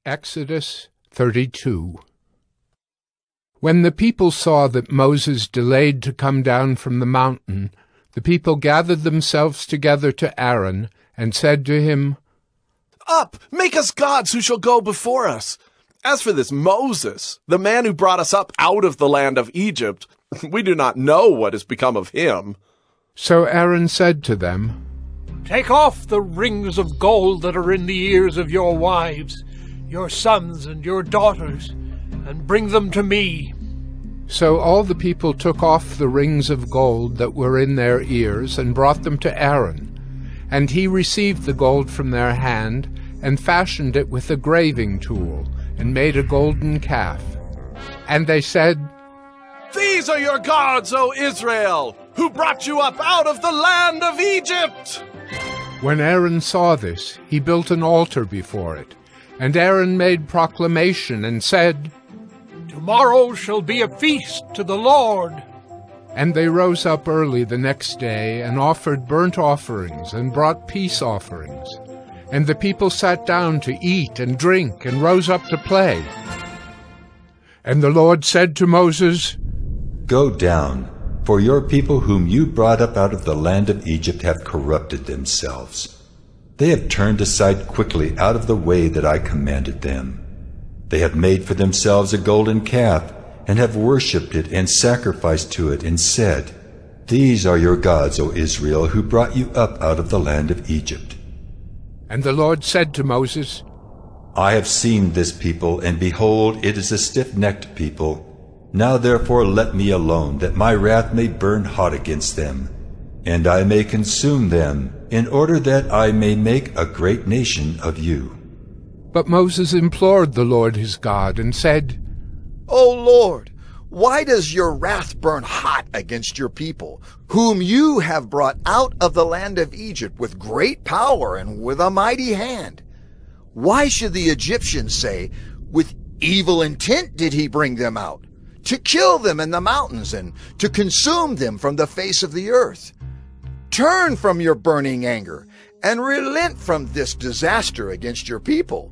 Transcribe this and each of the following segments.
Exodus 32. When the people saw that Moses delayed to come down from the mountain, the people gathered themselves together to Aaron and said to him, "Up, make us gods who shall go before us. As for this Moses, the man who brought us up out of the land of Egypt, we do not know what has become of him." So Aaron said to them, "Take off the rings of gold that are in the ears of your wives, your sons and your daughters, and bring them to me." So all the people took off the rings of gold that were in their ears and brought them to Aaron. And he received the gold from their hand and fashioned it with a graving tool and made a golden calf. And they said, "These are your gods, O Israel, who brought you up out of the land of Egypt." When Aaron saw this, he built an altar before it. And Aaron made proclamation and said, "Tomorrow shall be a feast to the Lord." And they rose up early the next day and offered burnt offerings and brought peace offerings. And the people sat down to eat and drink and rose up to play. And the Lord said to Moses, "Go down, for your people whom you brought up out of the land of Egypt have corrupted themselves. They have turned aside quickly out of the way that I commanded them. They have made for themselves a golden calf, and have worshipped it and sacrificed to it, and said, 'These are your gods, O Israel, who brought you up out of the land of Egypt.'" And the Lord said to Moses, "I have seen this people, and behold, it is a stiff-necked people. Now therefore let me alone, that my wrath may burn hot against them, and I may consume them, in order that I may make a great nation of you." But Moses implored the Lord his God and said, "O Lord, why does your wrath burn hot against your people, whom you have brought out of the land of Egypt with great power and with a mighty hand? Why should the Egyptians say, 'With evil intent did he bring them out, to kill them in the mountains and to consume them from the face of the earth'? Turn from your burning anger and relent from this disaster against your people.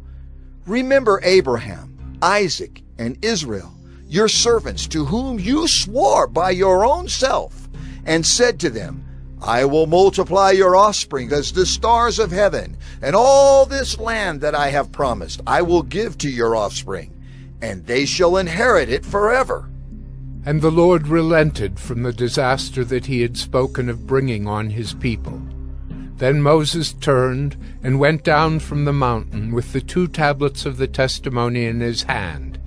Remember Abraham, Isaac, and Israel, your servants, to whom you swore by your own self, and said to them, 'I will multiply your offspring as the stars of heaven, and all this land that I have promised I will give to your offspring, and they shall inherit it forever.'" And the Lord relented from the disaster that he had spoken of bringing on his people. Then Moses turned and went down from the mountain with the 2 tablets of the testimony in his hand,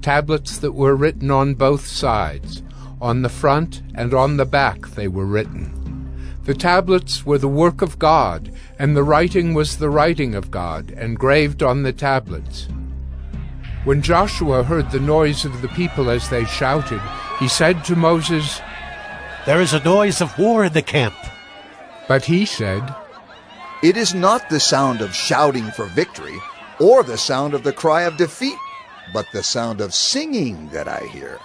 tablets that were written on both sides. On the front and on the back they were written. The tablets were the work of God, and the writing was the writing of God, engraved on the tablets. When Joshua heard the noise of the people as they shouted, he said to Moses, "There is a noise of war in the camp." But he said, "It is not the sound of shouting for victory, or the sound of the cry of defeat, but the sound of singing that I hear."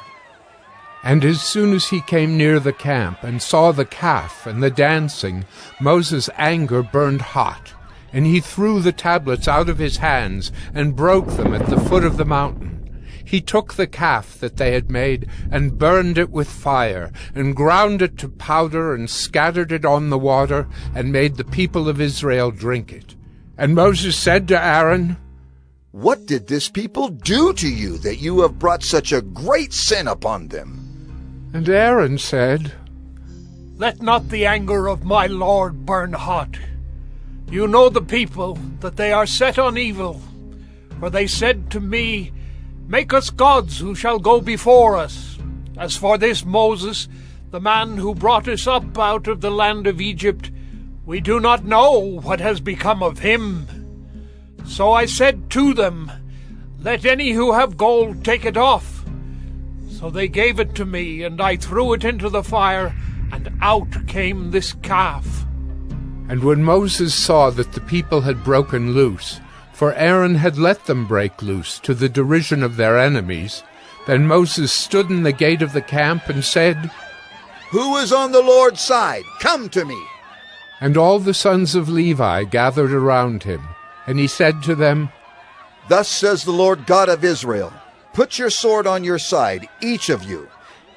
And as soon as he came near the camp and saw the calf and the dancing, Moses' anger burned hot, and he threw the tablets out of his hands and broke them at the foot of the mountain. He took the calf that they had made and burned it with fire, and ground it to powder and scattered it on the water, and made the people of Israel drink it. And Moses said to Aaron, "What did this people do to you that you have brought such a great sin upon them?" And Aaron said, "Let not the anger of my Lord burn hot. You know the people, that they are set on evil. For they said to me, 'Make us gods who shall go before us.' As for this Moses, the man who brought us up out of the land of Egypt, we do not know what has become of him. So I said to them, 'Let any who have gold take it off.' So they gave it to me, and I threw it into the fire, and out came this calf." And when Moses saw that the people had broken loose, for Aaron had let them break loose to the derision of their enemies, then Moses stood in the gate of the camp and said, "Who is on the Lord's side? Come to me." And all the sons of Levi gathered around him, and he said to them, Thus says the Lord God of Israel, put your sword on your side, each of you,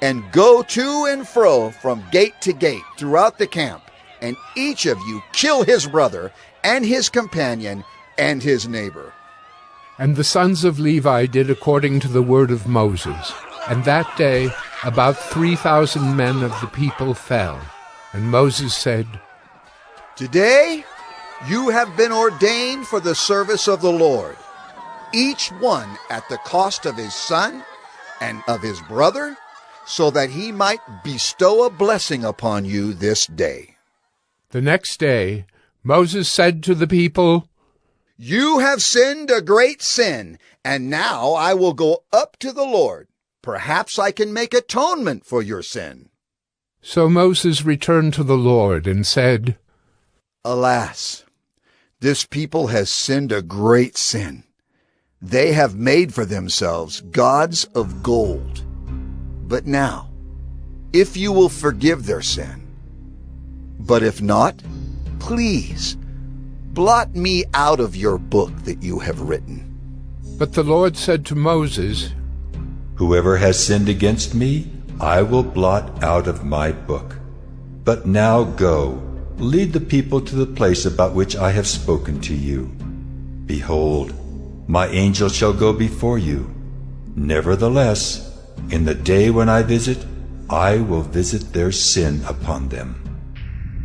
and go to and fro from gate to gate throughout the camp, and each of you kill his brother and his companion and his neighbor. And the sons of Levi did according to the word of Moses. And that day about 3,000 men of the people fell. And Moses said, Today you have been ordained for the service of the Lord, each one at the cost of his son and of his brother, so that he might bestow a blessing upon you this day. The next day Moses said to the people, You have sinned a great sin, and now I will go up to the Lord. Perhaps I can make atonement for your sin. So Moses returned to the Lord and said, Alas, this people has sinned a great sin. They have made for themselves gods of gold. But now, if you will forgive their sin, but if not, please, blot me out of your book that you have written. But the Lord said to Moses, Whoever has sinned against me, I will blot out of my book. But now go, lead the people to the place about which I have spoken to you. Behold, my angel shall go before you. Nevertheless, in the day when I visit, I will visit their sin upon them.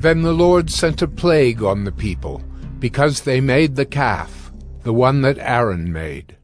Then the Lord sent a plague on the people, because they made the calf, the one that Aaron made.